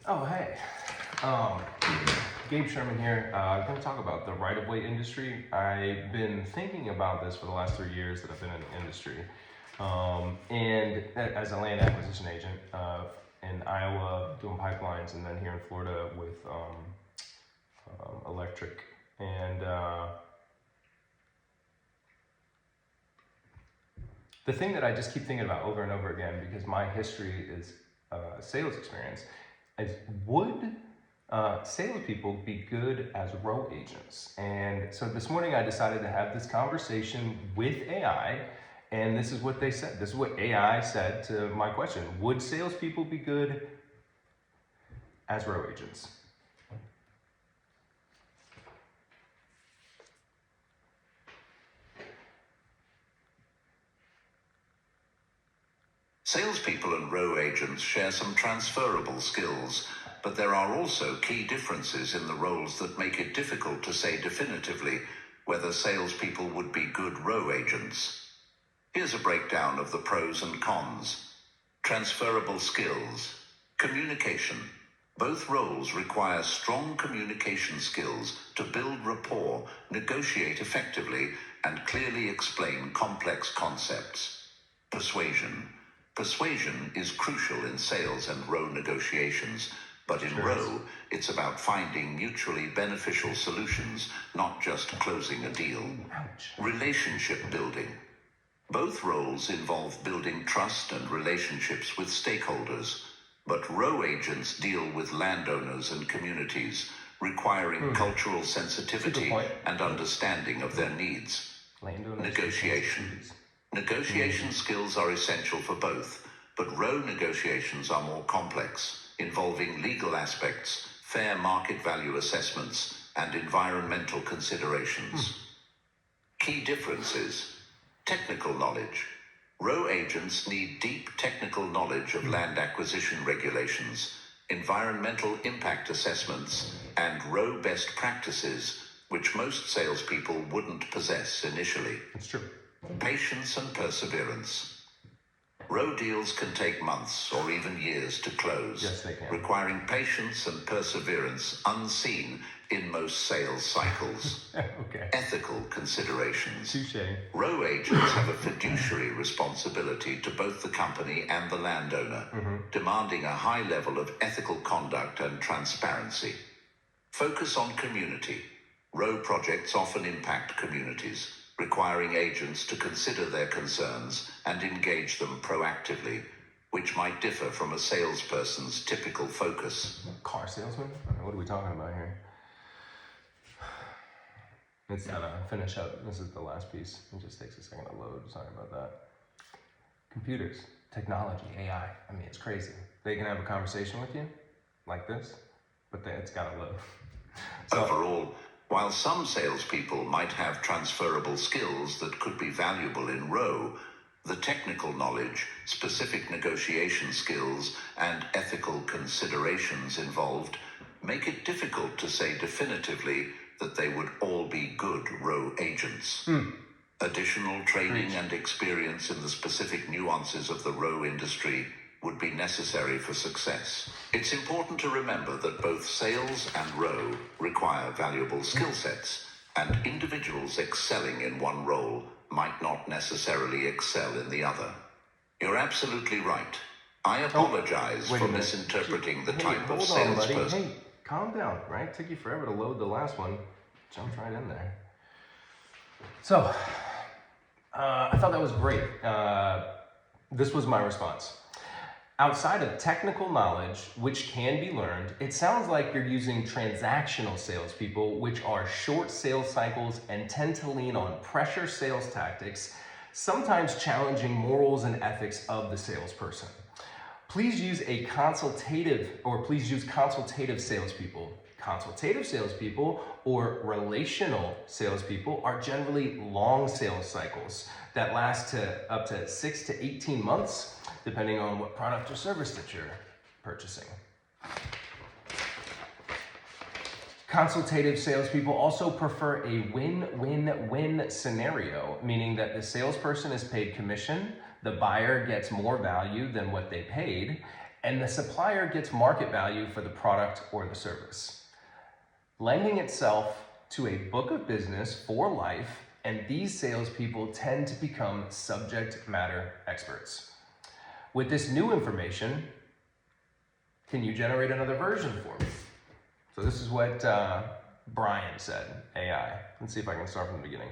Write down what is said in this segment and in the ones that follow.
Oh, hey. Um, Gabe Schurman here. I'm going to talk about the right-of-way industry. I've been thinking about this for the last 3 years that I've been in the industry. And as a land acquisition agent in Iowa doing pipelines, and then here in Florida with electric. And the thing that I just keep thinking about over and over again, because my history is sales experience, is would salespeople be good as row agents? And so this morning I decided to have this conversation with AI, and this is what they said. This is what AI said to my question: would salespeople be good as row agents? Salespeople and row agents share some transferable skills, but there are also key differences in the roles that make it difficult to say definitively whether salespeople would be good row agents. Here's a breakdown of the pros and cons. Transferable skills. Communication. Both roles require strong communication skills to build rapport, negotiate effectively, and clearly explain complex concepts. Persuasion. Persuasion is crucial in sales and row negotiations, but in row, it's about finding mutually beneficial solutions, not just closing a deal. Relationship building. Both roles involve building trust and relationships with stakeholders, but row agents deal with landowners and communities, requiring cultural sensitivity and understanding of their needs. Negotiation. Negotiation skills are essential for both, but row negotiations are more complex, involving legal aspects, fair market value assessments, and environmental considerations. Key differences. Technical knowledge. Row agents need deep technical knowledge of land acquisition regulations, environmental impact assessments, and row best practices, which most salespeople wouldn't possess initially. It's true. Patience and perseverance. Row deals can take months or even years to close, Yes, they can. requiring patience and perseverance unseen in most sales cycles. Okay. Ethical considerations. Touché. Row agents have a fiduciary responsibility to both the company and the landowner, demanding a high level of ethical conduct and transparency. Focus on community. Row projects often impact communities, requiring agents to consider their concerns and engage them proactively, which might differ from a salesperson's typical focus. Car salesman? What are we talking about here? It's gotta finish up. This is the last piece. It just takes a second to load. Sorry about that. Computers, technology, AI. I mean, it's crazy. They can have a conversation with you like this, but then it's gotta load. Overall, while some salespeople might have transferable skills that could be valuable in row, the technical knowledge, specific negotiation skills, and ethical considerations involved make it difficult to say definitively that they would all be good row agents. Additional training and experience in the specific nuances of the row industry would be necessary for success. It's important to remember that both sales and row require valuable skill sets, and individuals excelling in one role might not necessarily excel in the other. You're absolutely right. I apologize for misinterpreting the type of salesperson. Hey, calm down, right? Took you forever to load the last one. Jumped right in there. So, I thought that was great. This was my response. Outside of technical knowledge, which can be learned, it sounds like you're using transactional salespeople, which are short sales cycles and tend to lean on pressure sales tactics, sometimes challenging morals and ethics of the salesperson. Please use consultative salespeople. Consultative salespeople or relational salespeople are generally long sales cycles that last up to 6 to 18 months, depending on what product or service that you're purchasing. Consultative salespeople also prefer a win-win-win scenario, meaning that the salesperson is paid commission, the buyer gets more value than what they paid, and the supplier gets market value for the product or the service, lending itself to a book of business for life, and these salespeople tend to become subject matter experts. With this new information, can you generate another version for me? So this is what Brian said, AI. Let's see if I can start from the beginning.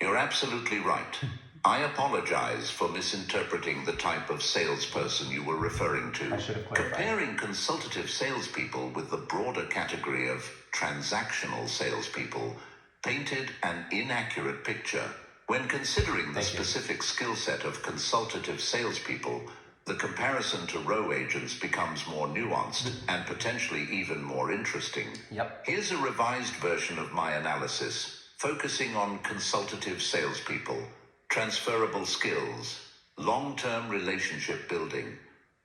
You're absolutely right. I apologize for misinterpreting the type of salesperson you were referring to. I should have clarified. Comparing consultative salespeople with the broader category of transactional salespeople painted an inaccurate picture. When considering the specific skill set of consultative salespeople, the comparison to row agents becomes more nuanced and potentially even more interesting. Yep. Here's a revised version of my analysis, focusing on consultative salespeople, transferable skills, long-term relationship building.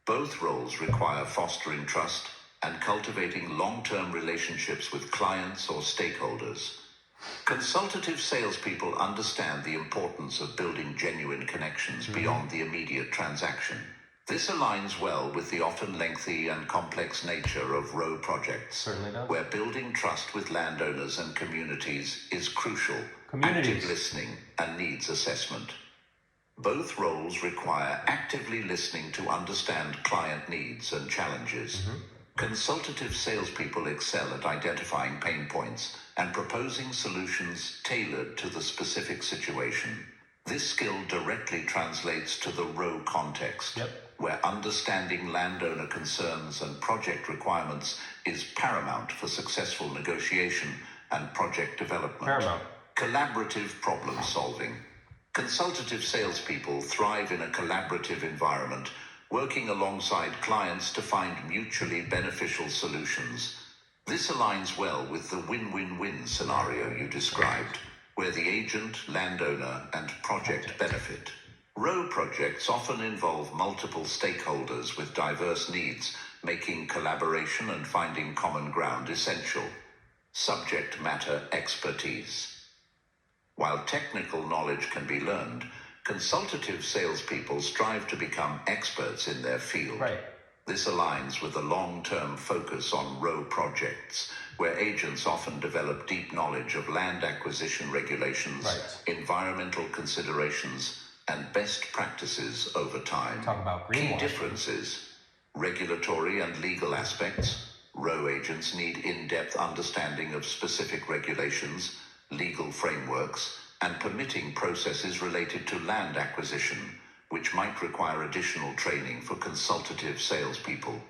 Both roles require fostering trust and cultivating long-term relationships with clients or stakeholders. Consultative salespeople understand the importance of building genuine connections beyond the immediate transaction. This aligns well with the often lengthy and complex nature of row projects, Certainly does. where building trust with landowners and communities is crucial. Communities. Active listening and needs assessment. Both roles require actively listening to understand client needs and challenges. Consultative salespeople excel at identifying pain points and proposing solutions tailored to the specific situation. This skill directly translates to the row context, where understanding landowner concerns and project requirements is paramount for successful negotiation and project development. Collaborative problem solving. Consultative salespeople thrive in a collaborative environment, working alongside clients to find mutually beneficial solutions. This aligns well with the win-win-win scenario you described, where the agent, landowner, and project benefit. Row projects often involve multiple stakeholders with diverse needs, making collaboration and finding common ground essential. Subject matter expertise. While technical knowledge can be learned, consultative salespeople strive to become experts in their field. This aligns with a long-term focus on row projects, where agents often develop deep knowledge of land acquisition regulations, environmental considerations, and best practices over time. Talk about Key greenwashing. differences: regulatory and legal aspects. Row agents need in-depth understanding of specific regulations, legal frameworks, and permitting processes related to land acquisition, which might require additional training for consultative salespeople.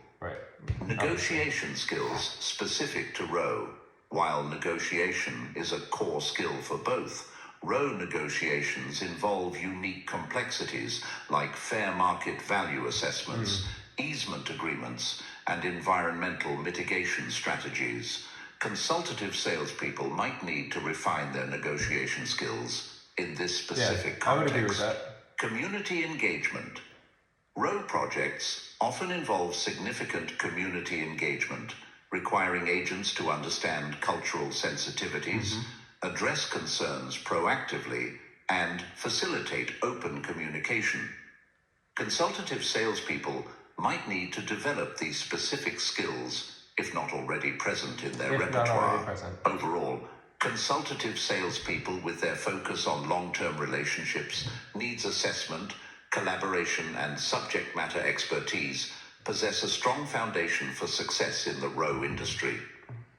Negotiation skills specific to row. While negotiation is a core skill for both, row negotiations involve unique complexities like fair market value assessments, easement agreements, and environmental mitigation strategies. Consultative salespeople might need to refine their negotiation skills in this specific context. I would agree with that. Community engagement. Row projects often involve significant community engagement, requiring agents to understand cultural sensitivities, address concerns proactively, and facilitate open communication. Consultative salespeople might need to develop these specific skills if not already present in their repertoire. Overall, consultative salespeople with their focus on long-term relationships, needs assessment, collaboration, and subject matter expertise possess a strong foundation for success in the row industry.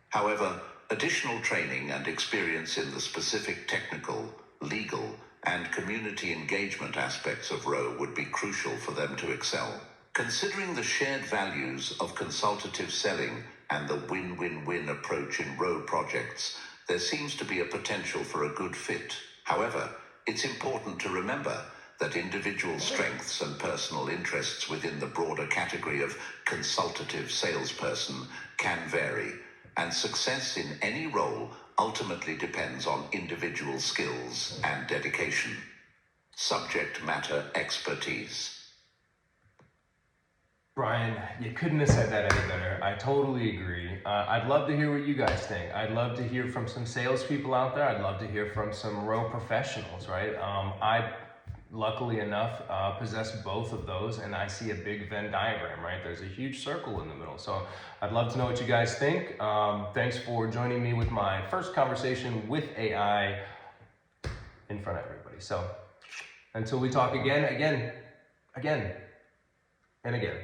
However, additional training and experience in the specific technical, legal, and community engagement aspects of row would be crucial for them to excel. Considering the shared values of consultative selling and the win-win-win approach in row projects, there seems to be a potential for a good fit. However, it's important to remember that individual strengths and personal interests within the broader category of consultative salesperson can vary, and success in any role ultimately depends on individual skills and dedication. Subject matter expertise. Brian, you couldn't have said that any better. I totally agree. I'd love to hear what you guys think. I'd love to hear from some salespeople out there. I'd love to hear from some row professionals, right? luckily enough, possess both of those, and I see a big Venn diagram, right? There's a huge circle in the middle. So I'd love to know what you guys think. Thanks for joining me with my first conversation with AI in front of everybody. So until we talk again, and again.